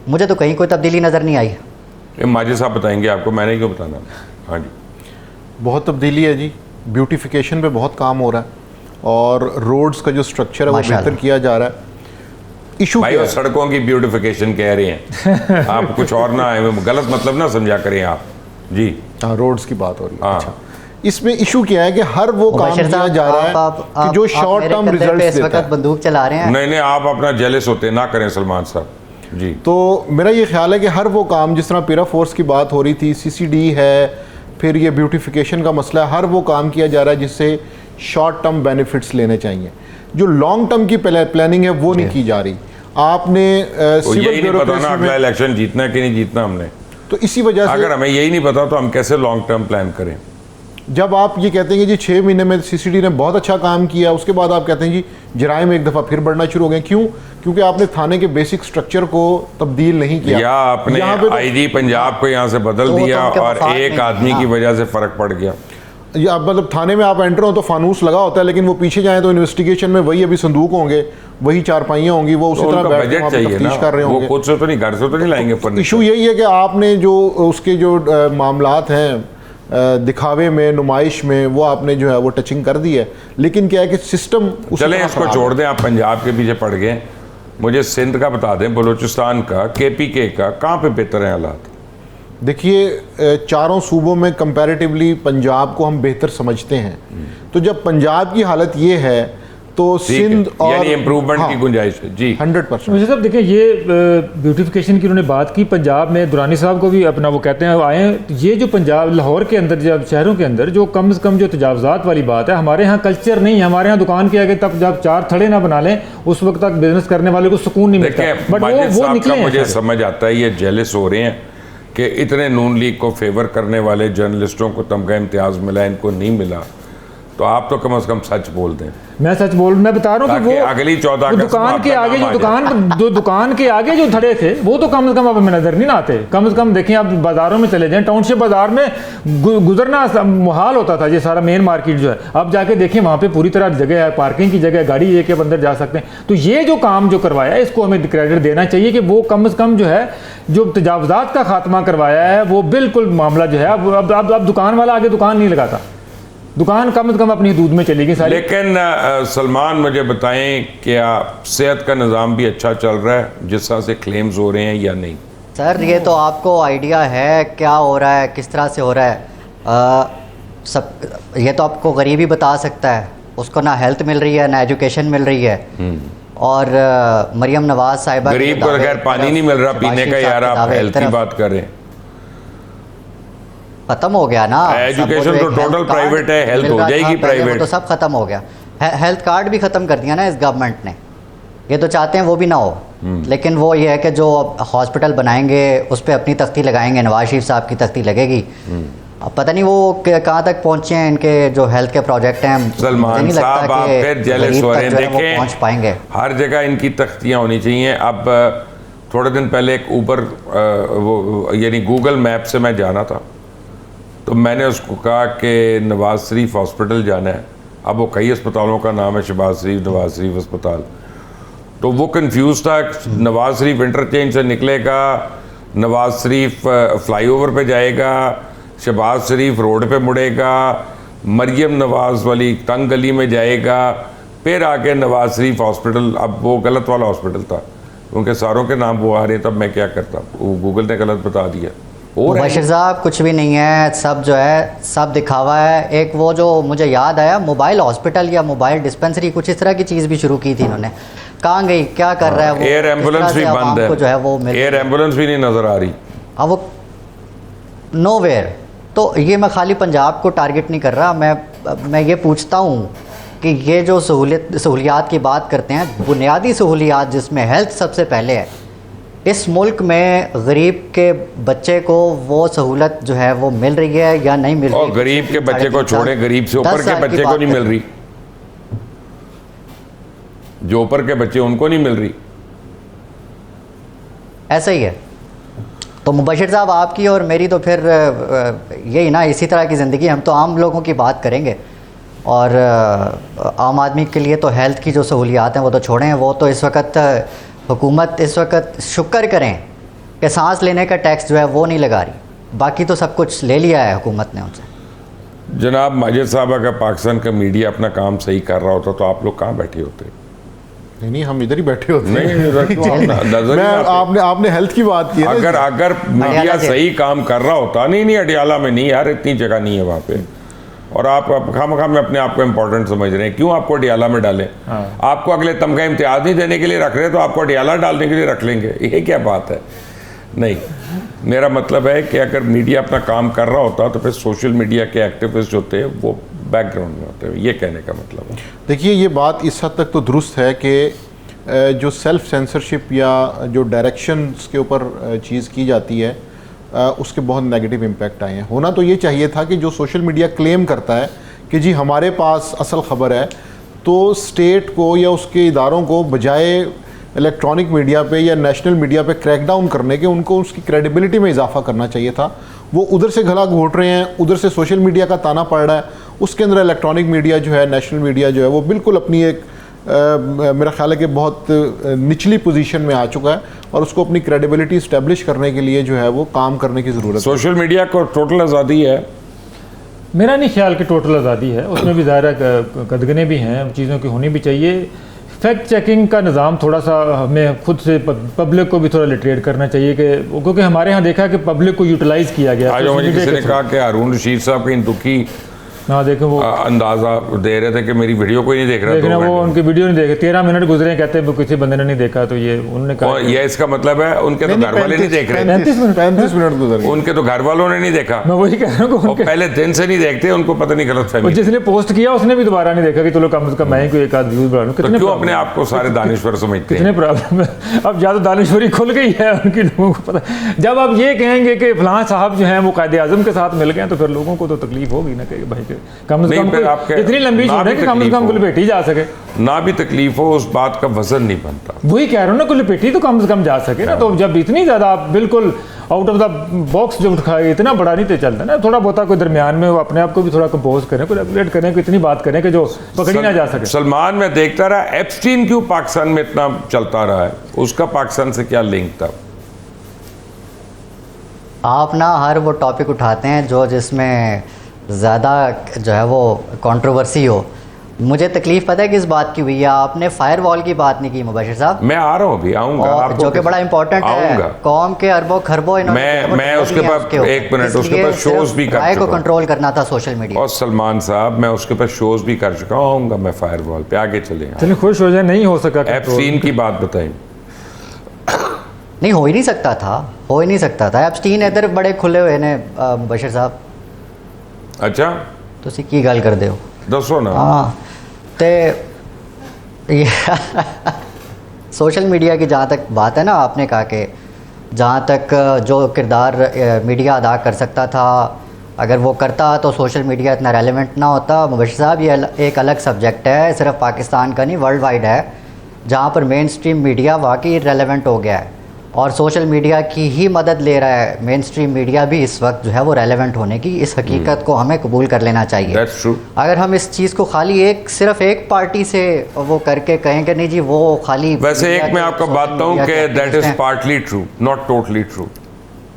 मुझे तो कहीं कोई तब्दीली नज़र नहीं आई। ये माजिद साहब बताएंगे आपको, मैंने क्यों बताना। हाँ जी, बहुत तब्दीली है जी, ब्यूटिफिकेशन पे बहुत काम हो रहा है और रोड्स का जो स्ट्रक्चर है वो बेहतर किया जा रहा है। इशू भाई वो सड़कों की ब्यूटिफिकेशन कह रहे हैं आप कुछ और ना गलत मतलब ना समझा करें आप जी। हाँ, रोड्स की बात हो रही है। हाँ। अच्छा, इसमें इशू क्या है कि हर वो काम किया जा रहा है कि जो शॉर्ट टर्म रिजल्ट्स देता है। बंदूक चला रहे हैं। नहीं, आप अपना जेलस होते ना करें सलमान साहब जी। तो मेरा ये ख्याल है कि हर वो काम, जिस तरह पीरा फोर्स की बात हो रही थी, सीसीडी है, फिर ये ब्यूटिफिकेशन का मसला है, हर वो काम किया जा रहा है जिससे शॉर्ट टर्म बेनिफिट्स लेने चाहिए। जो लॉन्ग टर्म की प्लानिंग है वो नहीं की जा रही। आपने यही नहीं पता ना अगला इलेक्शन जीतना है कि नहीं जीतना हमने, तो इसी वजह से अगर हमें यही नहीं पता तो हम कैसे लॉन्ग टर्म प्लान करें। जब आप ये कहते हैं कि जी 6 महीने में सीसीडी ने बहुत अच्छा काम किया, उसके बाद आप कहते हैं जी जराइम एक दफ़ा फिर बढ़ना शुरू हो गए। क्यों? क्योंकि आपने थाने के बेसिक स्ट्रक्चर को तब्दील नहीं किया, या आपने आईजी पंजाब को यहाँ से बदल दिया और एक आदमी की वजह से फ़र्क पड़ गया। या मतलब थाने में आप एंटर हो तो फानूस लगा होता है, लेकिन वो पीछे जाएं तो इन्वेस्टिगेशन में वही अभी संदूक होंगे, वही चारपाइयाँ होंगी, वो उसी तरह बजट चाहिए ना, कर रहे होंगे। वो खुद से तो नहीं, घर से तो नहीं लाएंगे। इशू यही है कि आपने जो उसके जो मामलात हैं दिखावे में, नुमाइश में, वो आपने जो है वो टचिंग कर दी है। लेकिन क्या है कि सिस्टम, चले इसको छोड़ दें, आप पंजाब के पीछे पड़ गए। मुझे सिंध का बता दें, बलूचिस्तान का, KPK का, कहाँ पे बेहतर है हालात? देखिए, चारों सूबों में कंपैरेटिवली पंजाब को हम बेहतर समझते हैं। तो जब पंजाब की हालत ये है तो सिंध और यानी इम्प्रूवमेंट की गुंजाइश है जी 100%। मुझे साहब देखिए, ये ब्यूटिफिकेशन की उन्होंने बात की। पंजाब में दुरानी साहब को भी अपना वो कहते हैं आए, ये जो पंजाब लाहौर के अंदर, जब शहरों के अंदर जो कम से कम जो तजावजात वाली बात है, हमारे यहाँ कल्चर नहीं है। हमारे यहाँ दुकान के आगे तक जब 4 थड़े ना बना लें उस वक्त तक बिजनेस करने वाले को सुकून नहीं मिलता। बट वो निकले, मुझे समझ आता है ये जेलस हो रहे हैं कि इतने नून लीग को फेवर करने वाले जर्नलिस्टों को तमगा इम्तियाज़ मिला, इनको नहीं मिला। तो आप तो कम से कम सच बोल दें। मैं सच बोल मैं बता रहा हूँ कि वो अगली 14 दुकान के आगे जो दुकान के आगे जो थड़े थे वो तो कम से कम अब हमें नजर नहीं आते। कम से कम देखें, आप बाजारों में चले जाएं, टाउनशिप बाजार में गुजरना मुहाल होता था, ये सारा मेन मार्केट जो है। अब जाके देखें, वहाँ पे पूरी तरह जगह है, पार्किंग की जगह, गाड़ी लेके अंदर जा सकते हैं। तो ये जो काम जो करवाया है, इसको हमें क्रेडिट देना चाहिए कि वो कम से कम जो है, जो तजावजात का खात्मा करवाया है, वो बिल्कुल मामला जो है अब दुकान वाला आगे दुकान नहीं लगाता, दुकान कम से कम अपनी हदूद में चलेगी सारी। लेकिन सलमान मुझे बताएं, क्या सेहत का निज़ाम भी अच्छा चल रहा है जिस तरह से क्लेम्स हो रहे हैं या नहीं? सर, ये तो आपको आइडिया है क्या हो रहा है, किस तरह से हो रहा है। सब ये तो आपको गरीब ही बता सकता है। उसको ना हेल्थ मिल रही है, ना एजुकेशन मिल रही है। और मरियम नवाज साहिबा, गरीब को खैर पानी नहीं मिल रहा पीने का, यार आप हेल्थ की बात कर रहे हैं। खत्म हो गया ना, एजुकेशन तो टोटल प्राइवेट है, हेल्थ हो जाएगी प्राइवेट, तो सब खत्म हो गया। हेल्थ कार्ड भी खत्म कर दिया ना इस गवर्नमेंट ने। ये तो चाहते हैं वो भी ना हो, लेकिन वो ये है कि जो हॉस्पिटल बनाएंगे उस पर अपनी तख्ती लगाएंगे, नवाज शरीफ साहब की तख्ती लगेगी। अब पता नहीं वो कहाँ तक पहुँचे हैं, इनके जो हेल्थ के प्रोजेक्ट हैं। सलमान साहब आप फिर जेलस हो रहे हैं, देखें पहुँच पाएंगे। हर जगह इनकी तख्तियाँ होनी चाहिए। अब थोड़े दिन पहले एक ऊबर वो यानी गूगल मैप से मैं जाना था, तो मैंने उसको कहा कि नवाज शरीफ हॉस्पिटल जाना है। अब वो कई अस्पतालों का नाम है, शहबाज शरीफ, नवाज शरीफ अस्पताल। तो वो कंफ्यूज था, नवाज शरीफ इंटरचेंज से निकलेगा, नवाज शरीफ फ्लाईओवर पे जाएगा, शहबाज शरीफ रोड पे मुड़ेगा, मरियम नवाज वाली तंग गली में जाएगा, फिर आके नवाज शरीफ हॉस्पिटल। अब वो गलत वाला हॉस्पिटल था, क्योंकि सारों के नाम वो आ रहे, तब मैं क्या करता, वो गूगल ने गलत बता दिया। बशीर साहब, कुछ भी नहीं है, सब जो है सब दिखावा है। एक वो जो मुझे याद आया, मोबाइल हॉस्पिटल या मोबाइल डिस्पेंसरी, कुछ इस तरह की चीज़ भी शुरू की थी इन्होंने। कहाँ गई, क्या कर रहा है वो? एयर एम्बुलेंस भी बंद है, जो है वो एयर एम्बुलेंस भी नहीं नज़र आ रही। अब वो नोवेयर। तो ये मैं खाली पंजाब को टारगेट नहीं कर रहा, मैं ये पूछता हूँ कि ये जो सहूलियात की बात करते हैं, बुनियादी सहूलियात जिसमें हेल्थ सबसे पहले है, इस मुल्क में गरीब के बच्चे को वो सहूलत जो है वो मिल रही है या नहीं मिल रही? और गरीब के बच्चे को छोड़े, गरीब से ऊपर के बच्चे को नहीं मिल रही, जो ऊपर के बच्चे उनको नहीं मिल रही। ऐसा ही है। तो मुबशिर साहब, आपकी और मेरी तो फिर यही ना, इसी तरह की ज़िंदगी। हम तो आम लोगों की बात करेंगे, और आम आदमी के लिए तो हेल्थ की जो सहूलियात हैं वो तो छोड़ें। वो तो इस वक्त हुकूमत, इस वक्त शुक्र करें कि सांस लेने का टैक्स जो है वो नहीं लगा रही, बाकी तो सब कुछ ले लिया है हुकूमत ने उनसे। जनाब माजिद साहब, अगर पाकिस्तान का मीडिया अपना काम सही कर रहा होता तो आप लोग कहाँ बैठे होते? नहीं, हम इधर ही बैठे होते हैं। नहीं, नजर ही मैं नहीं आते। आपने हेल्थ की बात की है ना। अगर मीडिया अडियाला से। सही काम कर रहा होता, नहीं अडियाला में नहीं यार, इतनी जगह नहीं है वहाँ पे, और आप खामखा में अपने आप को इम्पोर्टेंट समझ रहे हैं। क्यों आपको अडियाला में डालें? आपको अगले तमगा इम्तियाज नहीं देने के लिए रख रहे तो आपको अडियाला डालने के लिए रख लेंगे, ये क्या बात है? नहीं, मेरा मतलब है कि अगर मीडिया अपना काम कर रहा होता तो फिर सोशल मीडिया के एक्टिविस्ट होते हैं वो बैकग्राउंड में होते हैं, ये कहने का मतलब है। देखिए, ये बात इस हद तक तो दुरुस्त है कि जो सेल्फ सेंसरशिप या जो डायरेक्शंस के ऊपर चीज़ की जाती है उसके बहुत नेगेटिव इम्पैक्ट आए हैं। होना तो ये चाहिए था कि जो सोशल मीडिया क्लेम करता है कि जी हमारे पास असल ख़बर है, तो स्टेट को या उसके इदारों को बजाय इलेक्ट्रॉनिक मीडिया पे या नेशनल मीडिया पे क्रैकडाउन करने के उनको उसकी क्रेडिबिलिटी में इजाफा करना चाहिए था। वो उधर से गला घोट रहे हैं, उधर से सोशल मीडिया का ताना पड़ रहा है, उसके अंदर इलेक्ट्रॉनिक मीडिया जो है, नेशनल मीडिया जो है, वो बिल्कुल अपनी एक मेरा ख्याल है कि बहुत निचली पोजीशन में आ चुका है और उसको अपनी क्रेडिबिलिटी इस्टेब्लिश करने के लिए जो है वो काम करने की ज़रूरत है। सोशल मीडिया को टोटल आज़ादी है? मेरा नहीं ख्याल कि टोटल आज़ादी है, उसमें भी ज़ाहिर कदगने भी हैं, चीज़ों की होनी भी चाहिए। फैक्ट चेकिंग का निज़ाम थोड़ा सा हमें खुद से पब्लिक को भी थोड़ा लिटरेट करना चाहिए कि क्योंकि हमारे यहाँ देखा कि पब्लिक को यूटिलाइज़ किया गया। आज मुझे किसी ने कहा कि हारून रशीद साहब कहीं दुखी हाँ देखें वो अंदाजा दे रहे थे कि मेरी वीडियो कोई नहीं देख रहा, देखना वो उनकी वीडियो नहीं देखे, 13 मिनट गुजरे, कहते हैं किसी बंदे ने नहीं देखा, तो ये उन्होंने कहा ये इसका मतलब है उनके तो घर वाले नहीं देख रहे, 35 मिनट गुजर गए। उनके तो घर वालों ने नहीं देखा, मैं वही कह रहा हूँ और पहले दिन से नहीं देखते, उनको पता नहीं गलत फहमी। जिसने पोस्ट किया उसने भी दोबारा नहीं देखा कि चलो कम से कम मैं ही कोई एक आध व्यूज बढ़ा लूं। तो क्यों अपने आप को सारे दानिश्वर समझते कितने हैं? प्रॉब्लम है, अब ज़्यादा दानिश्वरी खुल गई है उनकी, लोगों को पता। जब आप ये कहेंगे कि फलां साहब जो हैं वो कायदे आज़म के साथ मिल गए तो फिर लोगों को तो तकलीफ होगी ना कि भाई के कम से कम इतनी लंबी छोड़ है कि कम से कम लपेटी जा सके, ना भी तकलीफ हो उस बात का वजन नहीं बनता। वही कह रहा हूँ ना, कोई लपेटी तो कम से कम जा सके ना। तो जब इतनी ज़्यादा आप बिल्कुल आउट ऑफ द बॉक्स जो उठाए, इतना बड़ा नहीं तो चलता ना, थोड़ा बहुत कोई दरमियान में अपने आप को भी थोड़ा कंपोज करें, कोई रेगुलेट करें, कोई इतनी बात करें कि जो पकड़ी ना जा सके। सलमान में देखता रहा एप्स्टीन क्यों पाकिस्तान में इतना चलता रहा है, उसका पाकिस्तान से क्या लिंक था? आप ना हर वो टॉपिक उठाते हैं जो जिसमें ज़्यादा जो है वो कंट्रोवर्सी हो। मुझे तकलीफ पता है किस बात की हुई है, आपने फायरवॉल की बात नहीं की मुबशिर साहब। मैं आ रहा हूँ अभी, आऊँगा, और जो कि बड़ा इंपॉर्टेंट है, कौम के अरबों खरबों मैं उसके पास एक मिनट, उसके पास शोज भी कर चुका को कंट्रोल करना था सोशल मीडिया। और सलमान साहब मैं उसके पास शोज भी कर चुका हूँ, आऊँगा मैं फायरवॉल पे, आगे चले। चलिए खुश हो जाए, नहीं हो सका एप्स्टीन की बात बताइए। नहीं हो ही नहीं सकता था, हो ही नहीं सकता था। एप्स्टीन इधर बड़े खुले हुए ने मुबशिर साहब। अच्छा, तुसी की गल करदे हो? दसो ना। हाँ, तो ये सोशल मीडिया की जहाँ तक बात है ना, आपने कहा कि जहाँ तक जो किरदार मीडिया अदा कर सकता था, अगर वो करता तो सोशल मीडिया इतना रेलेवेंट ना होता। मुबशिर साहब, ये एक अलग सब्जेक्ट है, सिर्फ पाकिस्तान का नहीं वर्ल्ड वाइड है, जहाँ पर मेन स्ट्रीम मीडिया वाकई रेलेवेंट हो गया है और सोशल मीडिया की ही मदद ले रहा है। मेन स्ट्रीम मीडिया भी इस वक्त जो है वो रेलेवेंट होने की इस हकीकत को हमें कबूल कर लेना चाहिए। That's true. अगर हम इस चीज़ को खाली सिर्फ एक पार्टी से वो करके कहेंगे नहीं जी वो खाली, वैसे एक मैं आपको बात बताऊं कि that is partly true, not totally true.